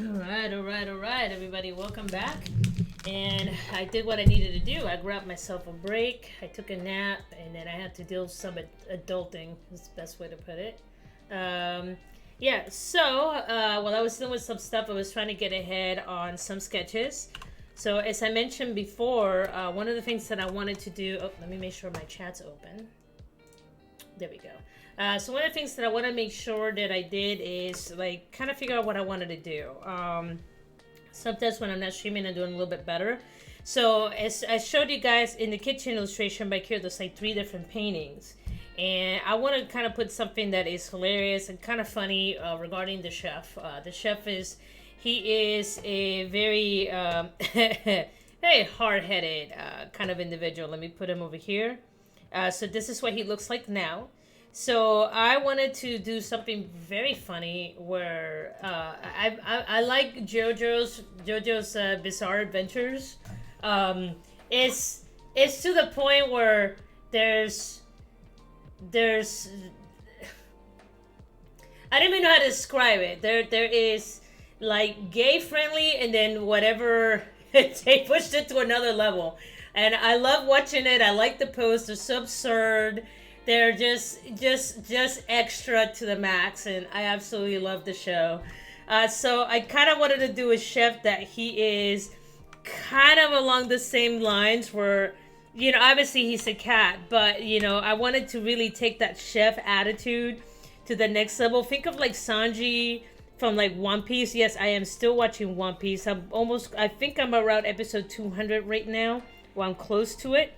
All right, everybody, welcome back. And I did what I needed to do. I grabbed myself a break, I took a nap, and then I had to deal with some adulting, is the best way to put it. Yeah, so while I was dealing with some stuff, I was trying to get ahead on some sketches. So, as I mentioned before, one of the things that I wanted to do, oh, let me make sure my chat's open. There we go. So one of the things that I want to make sure that I did is like kind of figure out what I wanted to do. Sometimes when I'm not streaming, I'm doing a little bit better. So as I showed you guys in the kitchen illustration back here, there's like 3 different paintings. And I want to kind of put something that is hilarious and kind of funny regarding the chef. He is a very, very hard-headed kind of individual. Let me put him over here. So this is what he looks like now. So I wanted to do something very funny where I like JoJo's Bizarre Adventures. It's to the point where there's I don't even know how to describe it. There is like gay friendly and then whatever they pushed it to another level. And I love watching it. I like the posts. They're so absurd. They're just extra to the max, and I absolutely love the show. So I kind of wanted to do a chef that he is kind of along the same lines where, you know, obviously he's a cat, but, you know, I wanted to really take that chef attitude to the next level. Think of like Sanji from like One Piece. Yes, I am still watching One Piece. I think I'm around episode 200 right now. Well, I'm close to it.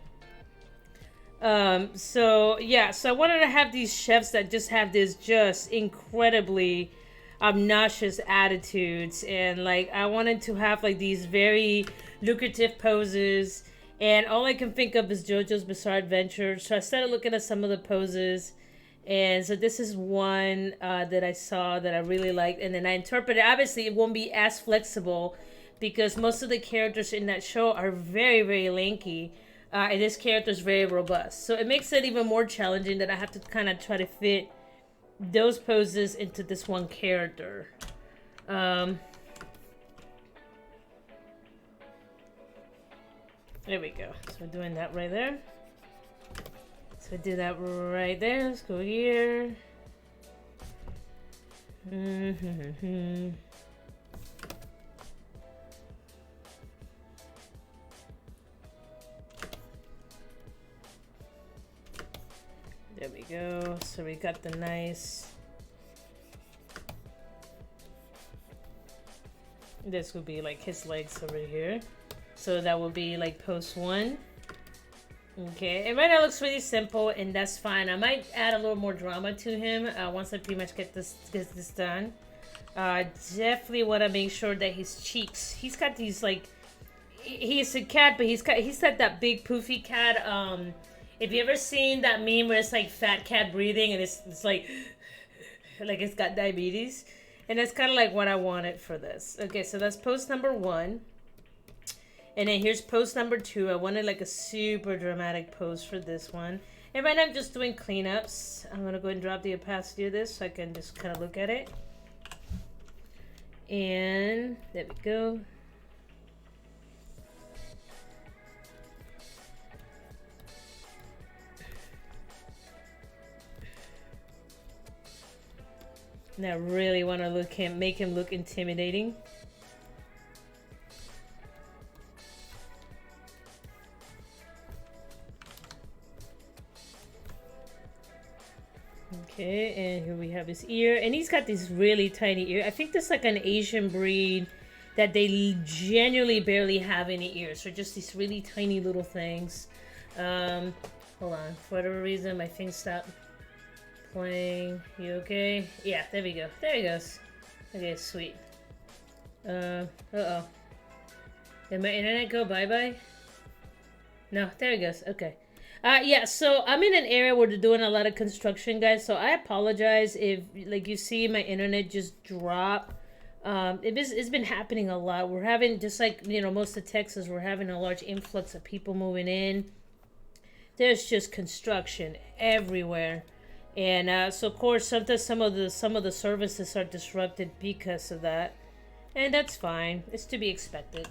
So I wanted to have these chefs that just have this just incredibly obnoxious attitudes, and like I wanted to have like these very lucrative poses, and all I can think of is JoJo's Bizarre Adventure. So I started looking at some of the poses, and so this is one that I saw that I really liked, and then I interpreted. Obviously, it won't be as flexible because most of the characters in that show are very, very lanky. And this character is very robust. So it makes it even more challenging that I have to kind of try to fit those poses into this one character. There we go. So we're doing that right there. So I do that right there. Let's go here. There we go. So we got the nice. This would be like his legs over here. So that would be like post 1. Okay, and right now it looks really simple, and that's fine. I might add a little more drama to him once I pretty much get this done. Definitely want to make sure that his cheeks. He's got these like. He's a cat, but he's got that big poofy cat. If you ever seen that meme where it's like fat cat breathing and it's like it's got diabetes, and that's kind of like what I wanted for this. Okay, so that's post number 1, and then here's post number 2. I wanted like a super dramatic pose for this one, and right now I'm just doing cleanups. I'm gonna go ahead and drop the opacity of this so I can just kind of look at it, and there we go. And I really want to make him look intimidating. Okay, and here we have his ear. And he's got this really tiny ear. I think this is like an Asian breed that they genuinely barely have any ears. So just these really tiny little things. Hold on. For whatever reason, my thing stopped playing. You okay? Yeah, there we go. There he goes. Okay, sweet. Uh-oh. Did my internet go bye-bye? No, there he goes. Okay. Yeah, so I'm in an area where they're doing a lot of construction, guys, so I apologize if, like, you see my internet just drop. It's been happening a lot. We're having, just like, you know, most of Texas, we're having a large influx of people moving in. There's just construction everywhere. And so of course sometimes some of the services are disrupted because of that. And that's fine. It's to be expected.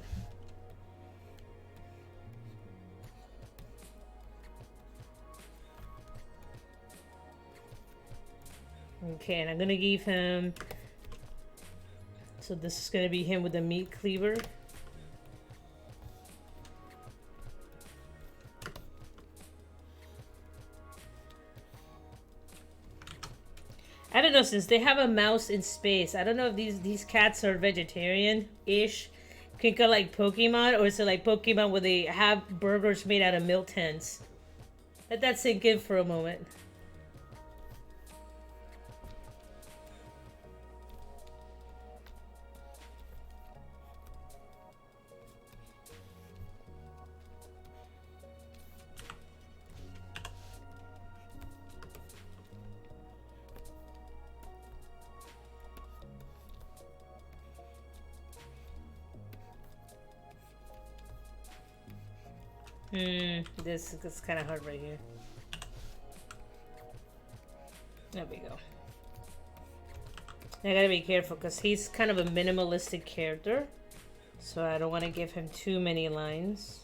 Okay, and I'm gonna give him... So this is gonna be him with the meat cleaver. I don't know, since they have a mouse in space, I don't know if these cats are vegetarian-ish. Kind of like Pokemon, or is it like Pokemon where they have burgers made out of milk tins? Let that sink in for a moment. This is kind of hard right here. There we go. I gotta be careful because he's kind of a minimalistic character, so I don't want to give him too many lines.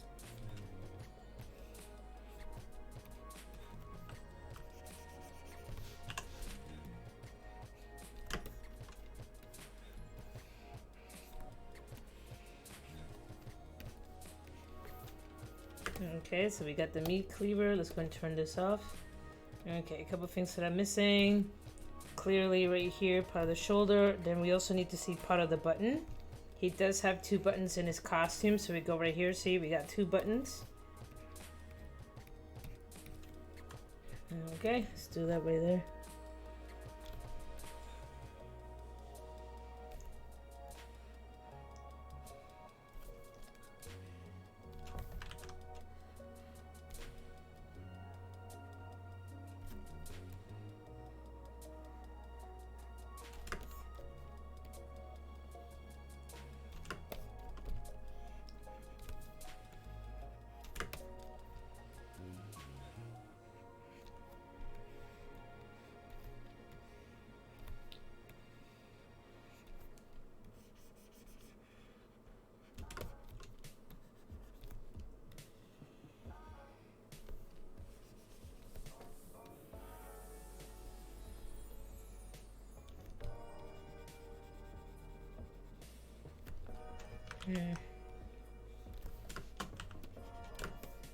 Okay, so we got the meat cleaver. Let's go and turn this off. Okay, a couple things that I'm missing. Clearly right here, part of the shoulder. Then we also need to see part of the button. He does have 2 buttons in his costume, so we go right here. See, we got 2 buttons. Okay, let's do that right there.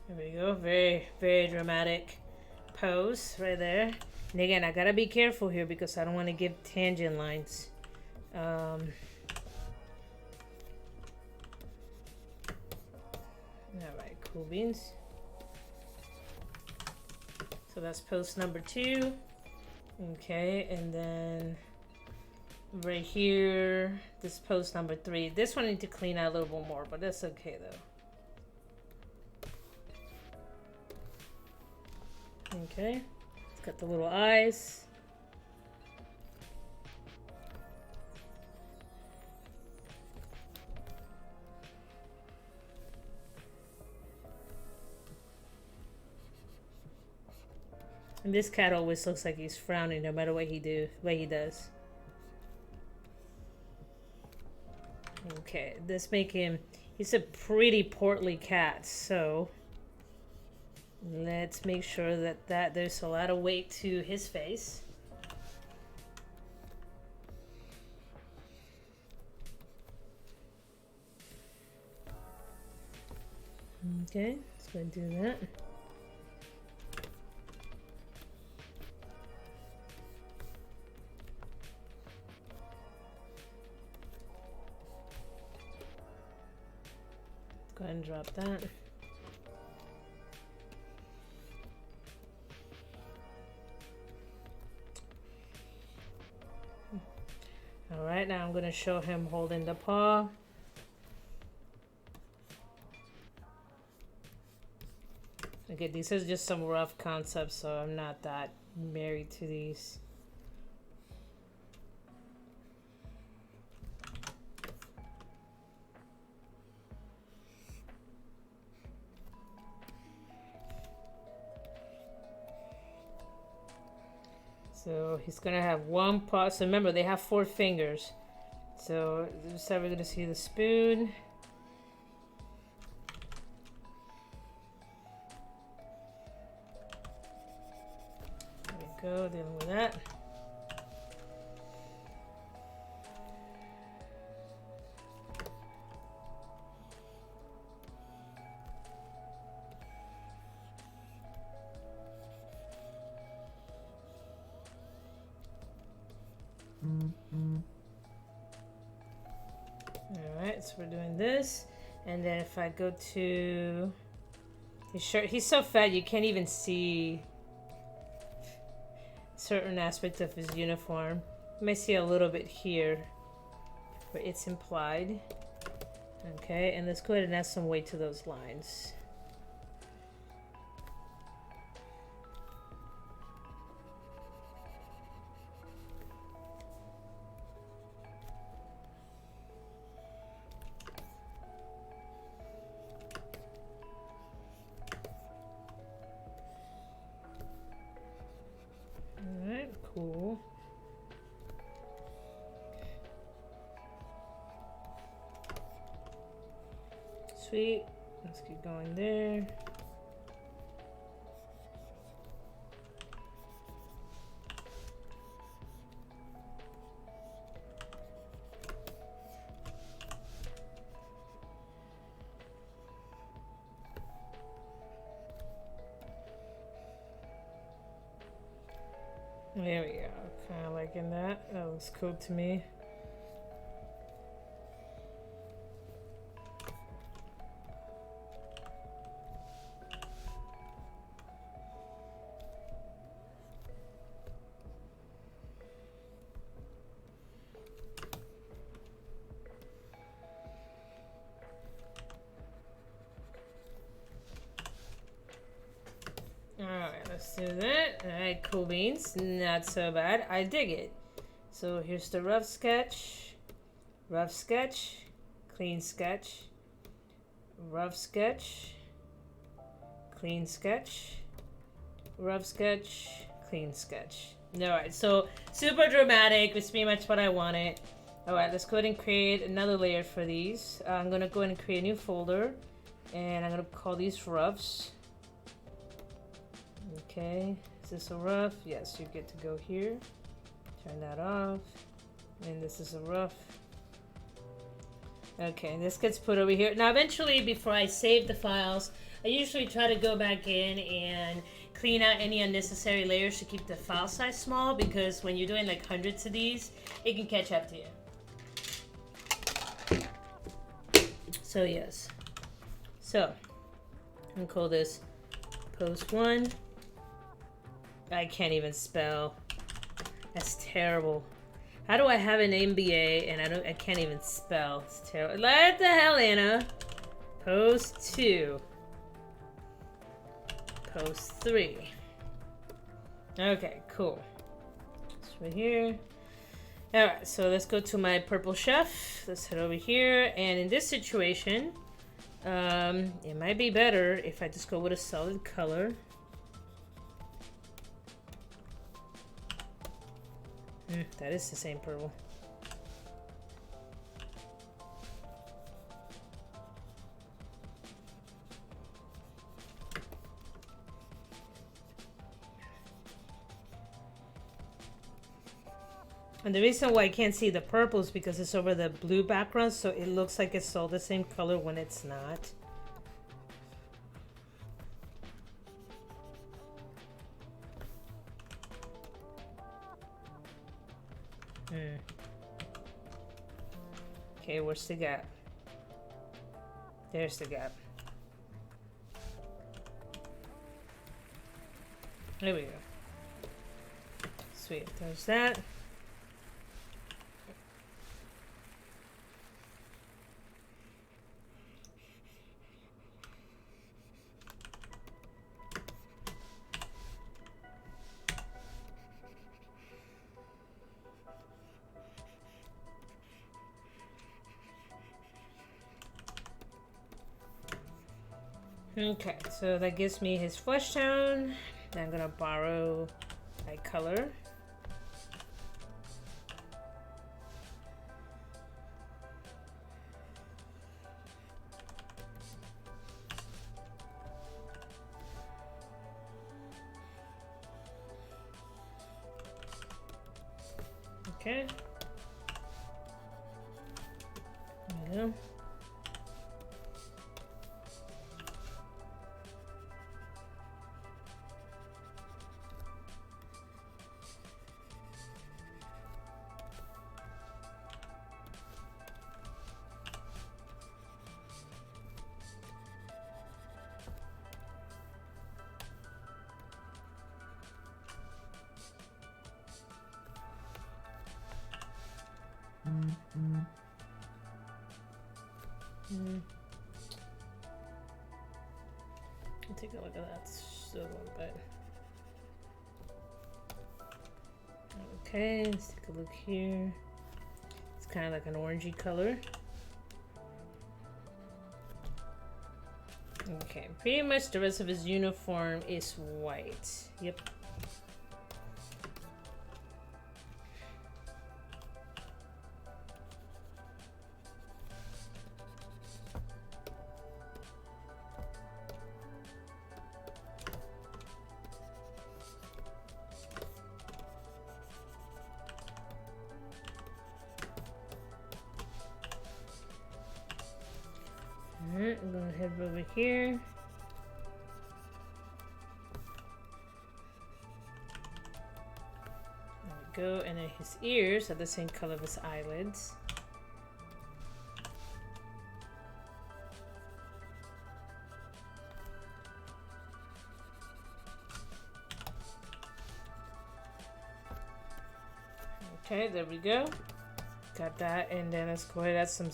There we go. Very, very dramatic pose right there. And again, I gotta be careful here because I don't want to give tangent lines. Alright, cool beans. So that's pose number 2. Okay, and then right here, this pose number 3. This one I need to clean out a little bit more, but that's okay though. Okay, it's got the little eyes. And this cat always looks like he's frowning no matter what he does. Okay, this make him, he's a pretty portly cat, so let's make sure that there's a lot of weight to his face. Okay, let's go and do that. Go ahead and drop that. All right, now I'm going to show him holding the paw. Okay, these are just some rough concepts, so I'm not that married to these. So he's gonna have one paw. So remember, they have 4 fingers. So this is how we're gonna see the spoon. There we go, dealing with that. Alright, so we're doing this. And then if I go to his shirt, he's so fat you can't even see certain aspects of his uniform. You may see a little bit here where it's implied. Okay, and let's go ahead and add some weight to those lines. Alright, cool. Sweet. Let's keep going there. There we go. Kind of liking that. That looks cool to me. Alright, let's do that. Alright, cool beans. Not so bad. I dig it. So here's the rough sketch, clean sketch, rough sketch, clean sketch, rough sketch, clean sketch. Alright, so super dramatic. It's pretty much what I wanted. Alright, let's go ahead and create another layer for these. I'm going to go ahead and create a new folder. And I'm going to call these roughs. Okay, is this a rough? Yes, you get to go here. Turn that off. And this is a rough. Okay, this gets put over here. Now eventually, before I save the files, I usually try to go back in and clean out any unnecessary layers to keep the file size small, because when you're doing like hundreds of these, it can catch up to you. So yes. So, I'm gonna call this post 1. I can't even spell. That's terrible. How do I have an MBA and I can't even spell? It's terrible. What the hell, Anna? Post 2. Post 3. Okay, cool. It's right here. Alright, so let's go to my purple chef. Let's head over here. And in this situation, it might be better if I just go with a solid color. That is the same purple. And the reason why I can't see the purple is because it's over the blue background, so it looks like it's all the same color when it's not. Okay, where's the gap? There's the gap. There we go. Sweet, there's that. Okay, so that gives me his flesh tone. I'm gonna borrow my color. Okay. There we go. Take a look at that silver bit. Okay, let's take a look here. It's kind of like an orangey color. Okay, pretty much the rest of his uniform is white. Yep. Alright, I'm gonna head over here. There we go, and then his ears are the same color of his eyelids. Okay, there we go. Got that, and then let's go ahead and add some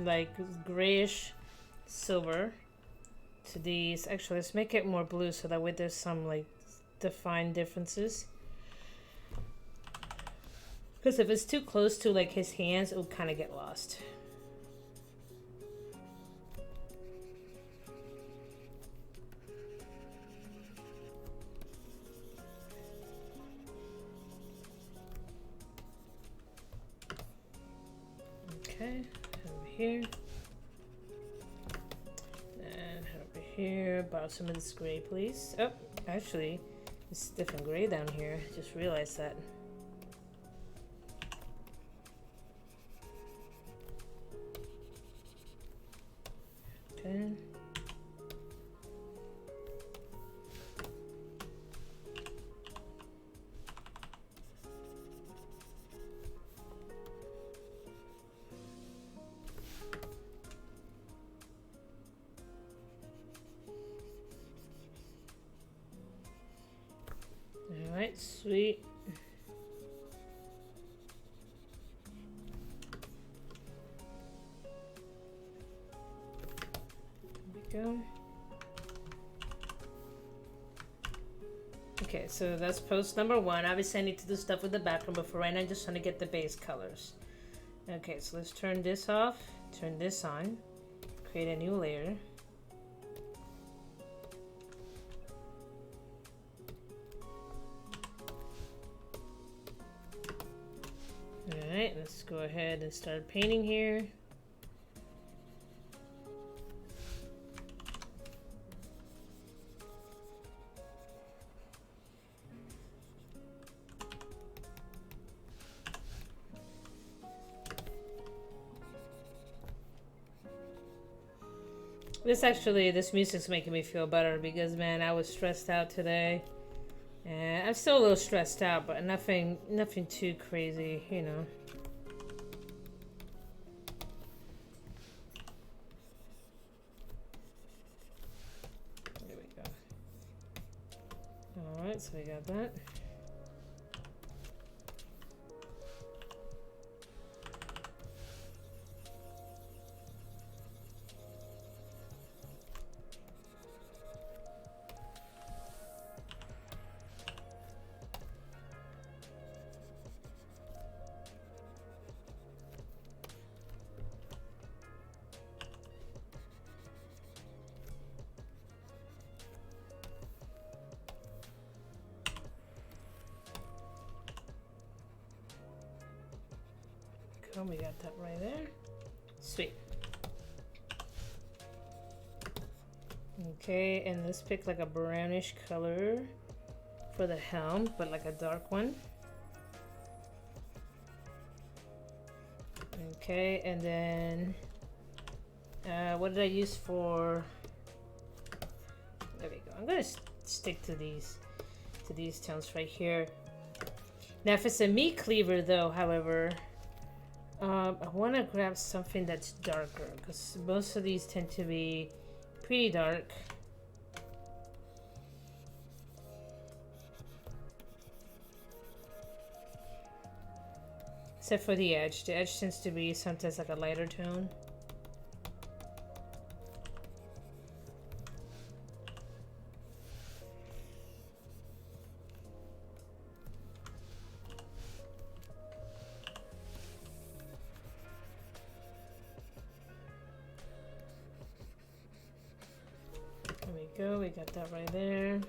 like grayish silver to these. Actually, let's make it more blue so that way there's some like defined differences. Because if it's too close to like his hands, it'll kind of get lost. Okay, over here. And head over here. Borrow some of this gray, please. Oh, actually, it's different gray down here. Just realized that. Okay. Alright, sweet. There we go. Okay, so that's post number one. Obviously I need to do stuff with the background, but for right now I'm just trying to get the base colors. Okay, so let's turn this off, turn this on, create a new layer. Alright, let's go ahead and start painting here. This music's making me feel better because, man, I was stressed out today. And I'm still a little stressed out, but nothing too crazy, you know. There we go. Alright, so we got that. We got that right there. Sweet. Okay, and let's pick like a brownish color for the helm, but like a dark one. Okay, and then what did I use for? There we go. I'm gonna stick to these tones right here. Now, if it's a meat cleaver, though, however, I want to grab something that's darker because most of these tend to be pretty dark. Except for the edge. The edge tends to be sometimes like a lighter tone. There we go, we got that right there.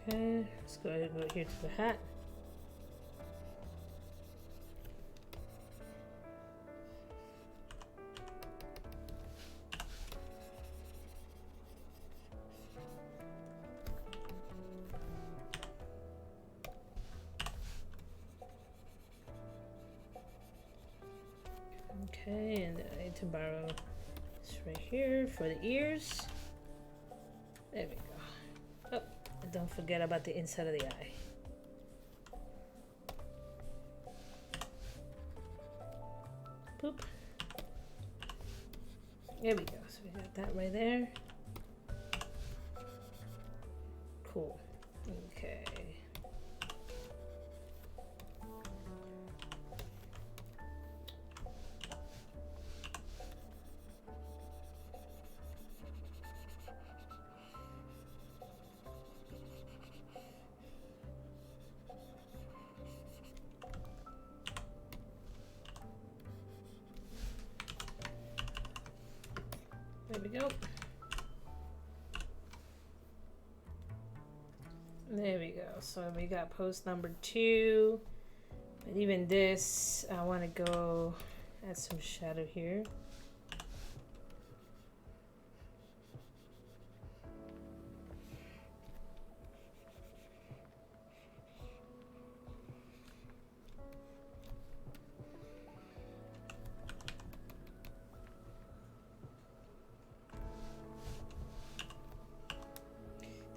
Okay, let's go ahead and go here to the hat. Okay, and I need to borrow this right here for the ears. There we go. Oh, and don't forget about the inside of the eye. Boop. There we go. So we got that right there. Cool. Okay. There we go. There we go. So we got post number 2. But even this, I want to go add some shadow here.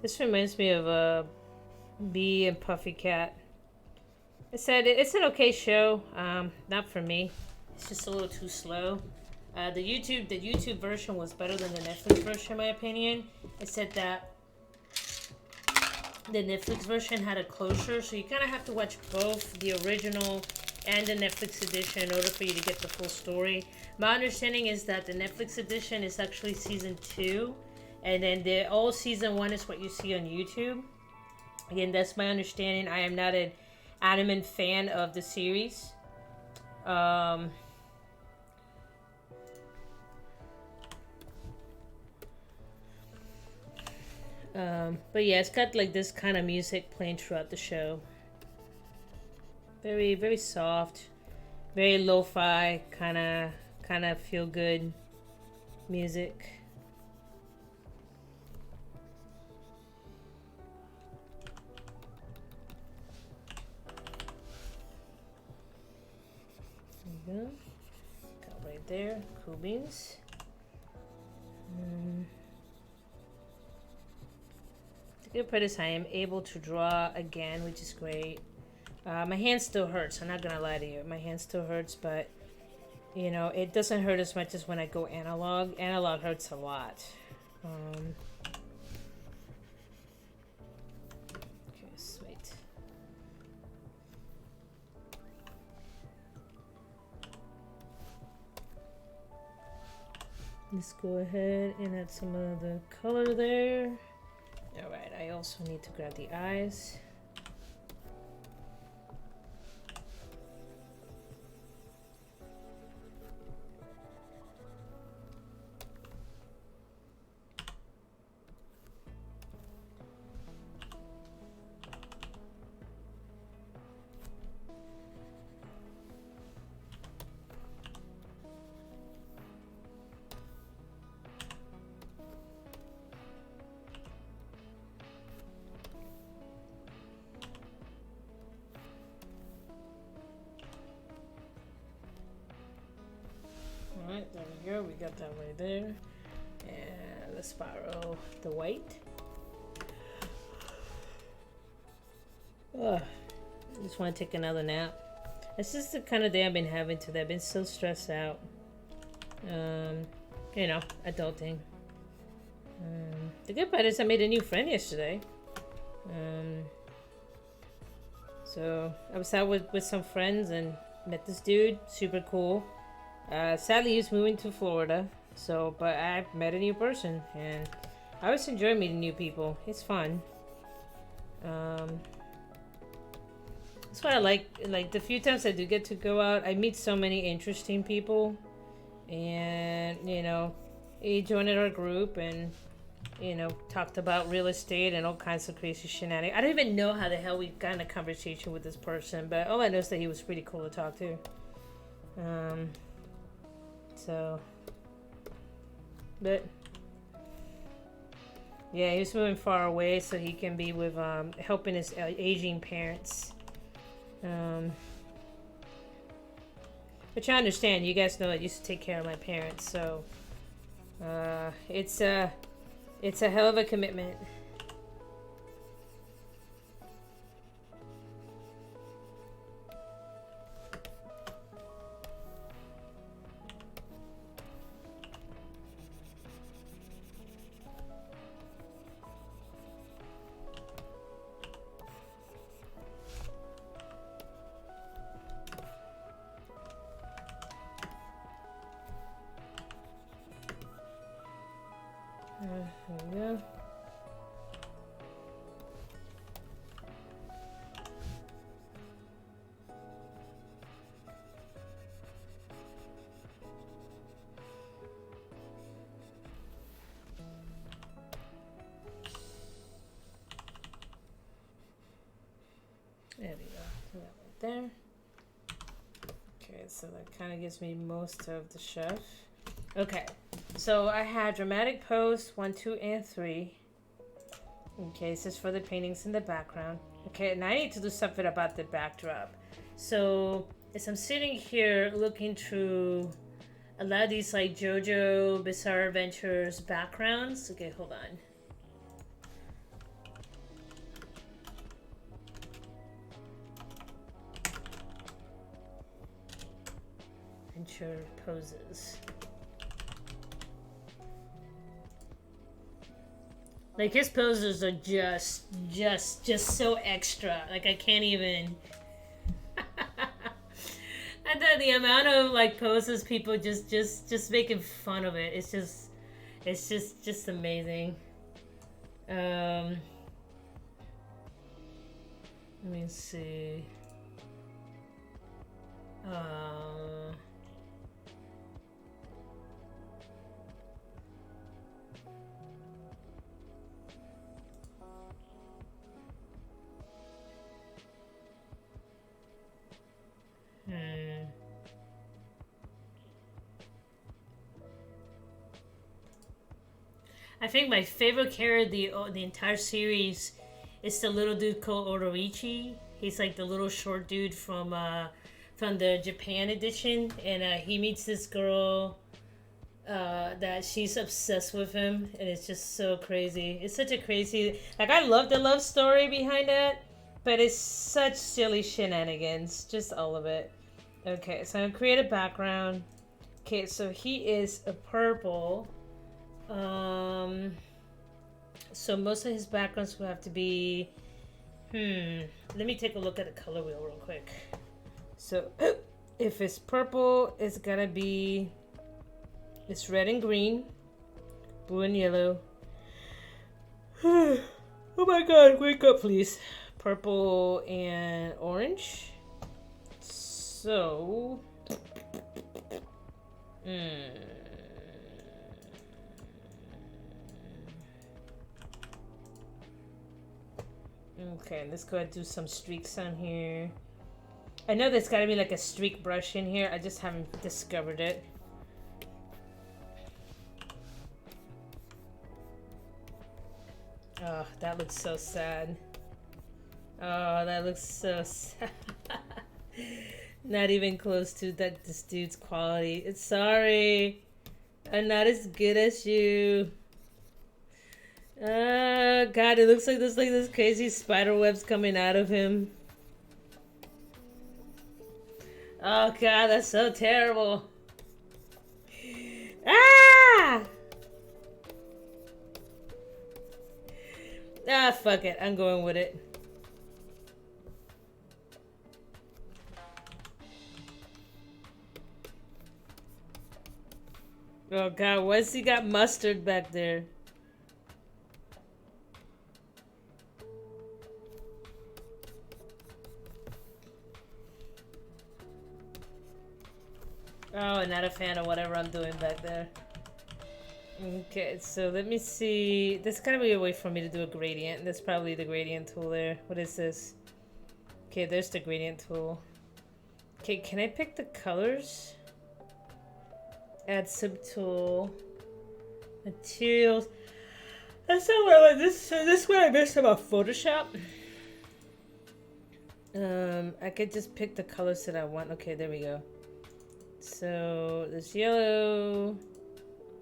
This reminds me of a Bee and Puffy Cat. I said it's an okay show. Not for me. It's just a little too slow. The YouTube version was better than the Netflix version, in my opinion. It said that the Netflix version had a closure, so you kind of have to watch both the original and the Netflix edition in order for you to get the full story. My understanding is that the Netflix edition is actually season 2. And then the old season 1 is what you see on YouTube. Again, that's my understanding. I am not an adamant fan of the series. But yeah, it's got like this kind of music playing throughout the show. Very, very soft, very lo-fi, kind of feel good music. right there. Cool beans. The good part is I am able to draw again, which is great. My hand still hurts. I'm not gonna lie to you. My hand still hurts, but you know, it doesn't hurt as much as when I go analog. Analog hurts a lot. Okay, sweet. Let's go ahead and add some of the color there. Alright, I also need to grab the eyes. Alright, there we go. We got that right there. And let's borrow the white. Ugh, I just want to take another nap. This is the kind of day I've been having today. I've been so stressed out. You know, adulting. The good part is I made a new friend yesterday. So I was out with some friends and met this dude. Super cool. Sadly, he's moving to Florida. So, but I met a new person, and I always enjoy meeting new people. It's fun. That's why I like the few times I do get to go out. I meet so many interesting people, and you know, he joined our group and you know talked about real estate and all kinds of crazy shenanigans. I don't even know how the hell we got in a conversation with this person, but all I know is that he was pretty cool to talk to. So, but yeah, he was moving far away so he can be with helping his aging parents. Which I understand. You guys know I used to take care of my parents, so it's a hell of a commitment. There we go. There we go. Put that right there. Okay, so that kind of gives me most of the chef. Okay, so I had dramatic pose 1, 2, and 3. Okay, this is for the paintings in the background. Okay, and I need to do something about the backdrop. So as I'm sitting here looking through a lot of these like JoJo Bizarre Adventures backgrounds. Okay, hold on. Adventure poses. Like his poses are just so extra. Like I can't even. And then the amount of like poses people just making fun of it. It's just amazing. Let me see. I think my favorite character the entire series is the little dude called Odorichi. He's like the little short dude from from the Japan edition, and he meets this girl that she's obsessed with him, and it's just so crazy. It's such a crazy, like, I love the love story behind it, but it's such silly shenanigans, just all of it. Okay, so I'm gonna create a background. Okay, so he is a purple. So most of his backgrounds will have to be, let me take a look at the color wheel real quick. So if it's purple, it's gotta be, it's red and green, blue and yellow. Oh my god, wake up please. Purple and orange. So, okay, let's go ahead and do some streaks on here. I know there's gotta be like a streak brush in here. I just haven't discovered it. Oh, that looks so sad. Oh, that looks so sad. Not even close to this dude's quality. It's sorry. I'm not as good as you. Oh god, it looks like there's like this crazy spider webs coming out of him. Oh god, that's so terrible. Ah! Ah, fuck it. I'm going with it. Oh god, why's he got mustard back there? Oh, not a fan of whatever I'm doing back there. Okay, so let me see. There's gotta be a way for me to do a gradient. There's probably the gradient tool there. What is this? Okay, there's the gradient tool. Okay, can I pick the colors? Add subtool. Materials. That's not what I want. This is what I missed about Photoshop. I could just pick the colors that I want. Okay, there we go. So there's yellow.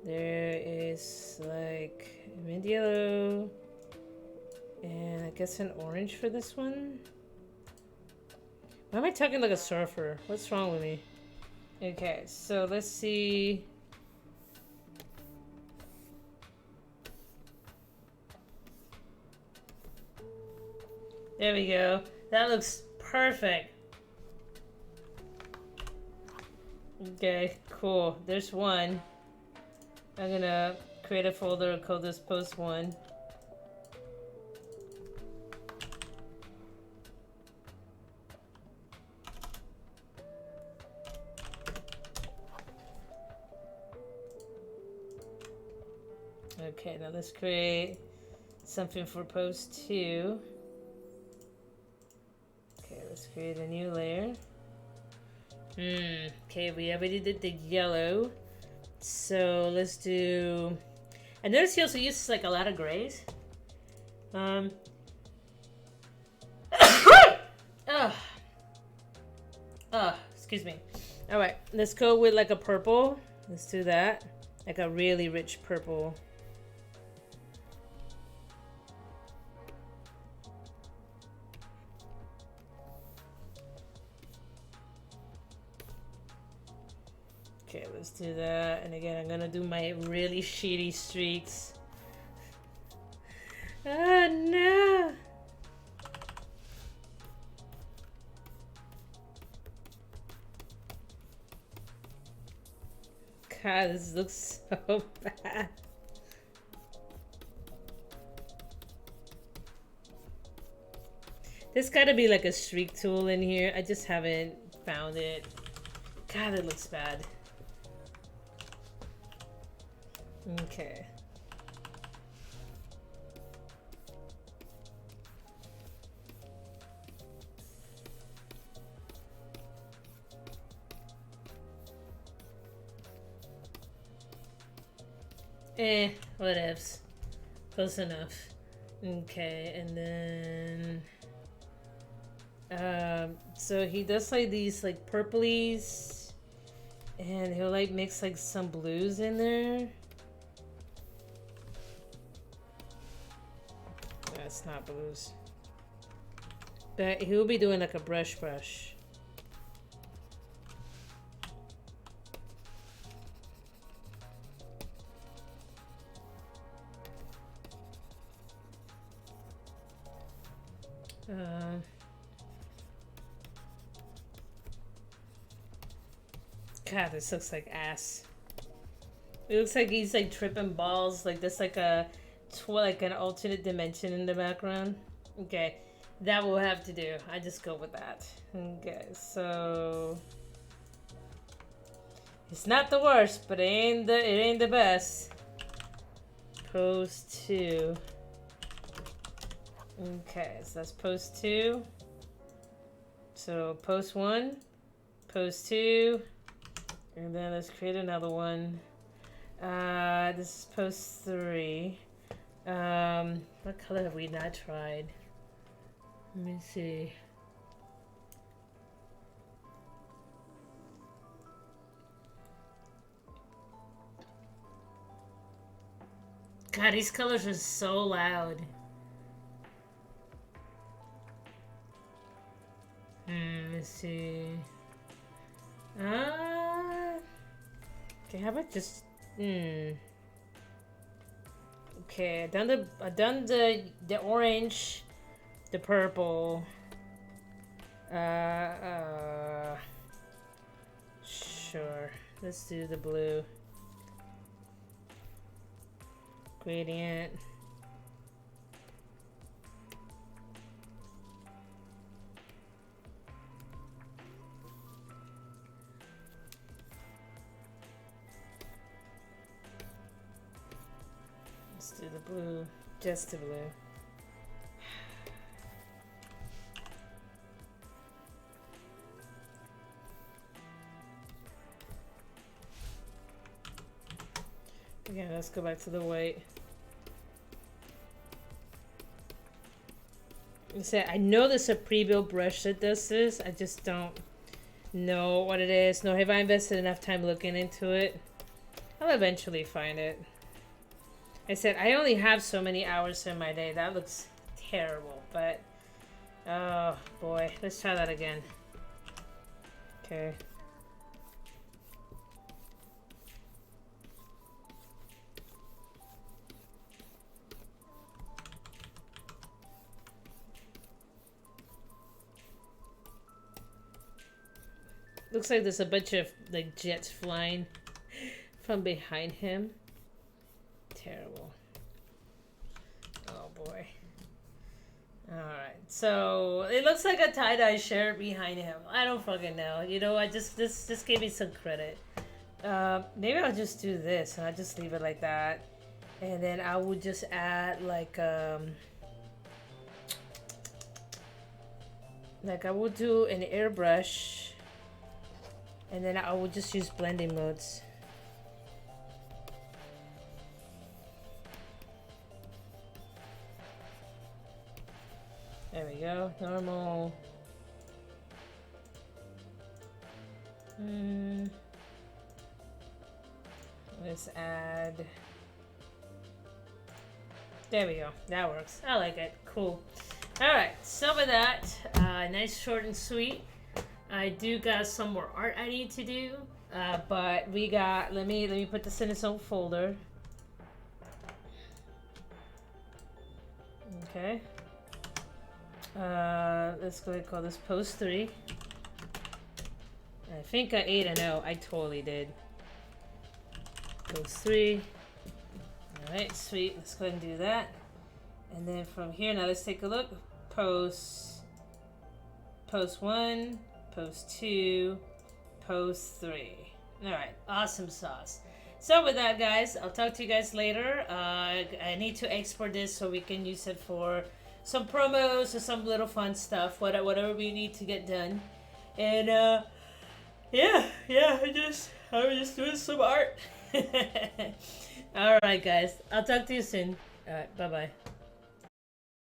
There is like mid yellow. And I guess an orange for this one. Why am I talking like a surfer? What's wrong with me? Okay, so let's see. There we go. That looks perfect. Okay, cool. There's one. I'm gonna create a folder and call this post one. Okay, now let's create something for post 2. Okay, let's create a new layer. Okay, we already did the yellow. So let's do... I noticed he also uses like a lot of grays. Oh, excuse me. Alright, let's go with like a purple. Let's do that. Like a really rich purple. Okay, let's do that. And again, I'm gonna do my really shitty streaks. Oh no! God, this looks so bad. There's gotta be like a streak tool in here. I just haven't found it. God, it looks bad. Okay. Whatevs. Close enough. Okay, and then... So he does like these like purplies, and he'll like mix like some blues in there. That's not blues. But he'll be doing like a brush. God, this looks like ass. It looks like he's like tripping balls. Like there's like like an alternate dimension in the background. Okay, that will have to do. I just go with that. Okay, so it's not the worst, but it ain't the best. Pose 2. Okay, so that's pose 2. So pose 1, pose 2, and then let's create another one. This is pose 3. What color have we not tried? Let me see. God, these colors are so loud. Let's see. Okay, how about just Okay, I've done the orange, the purple. Sure. Let's do the blue. Gradient. Let's do the blue. Just the blue. Okay, let's go back to the white. I know there's a pre-built brush that does this. I just don't know what it is. Nor have I invested enough time looking into it. I'll eventually find it. I said I only have so many hours in my day. That looks terrible, but oh boy, let's try that again. Okay. Looks like there's a bunch of like jets flying from behind him. Terrible. Oh boy. Alright, so it looks like a tie-dye shirt behind him. I don't fucking know. You know, I just give me some credit. Maybe I'll just do this and I'll just leave it like that. And then I would just add like I would do an airbrush. And then I would just use blending modes. There we go, normal. Let's add. There we go, that works. I like it, cool. All right, so with that, nice, short and sweet. I do got some more art I need to do, but we got. Let me put this in its own folder. Okay. Let's go ahead and call this post 3. I think I ate an O. I totally did. Post 3. All right, sweet. Let's go ahead and do that. And then from here, now let's take a look. Post 1. Post 2, post 3. All right, awesome sauce. So with that, guys, I'll talk to you guys later. I need to export this so we can use it for some promos or some little fun stuff, whatever we need to get done. And yeah, I'm just doing some art. All right, guys, I'll talk to you soon. All right, bye bye.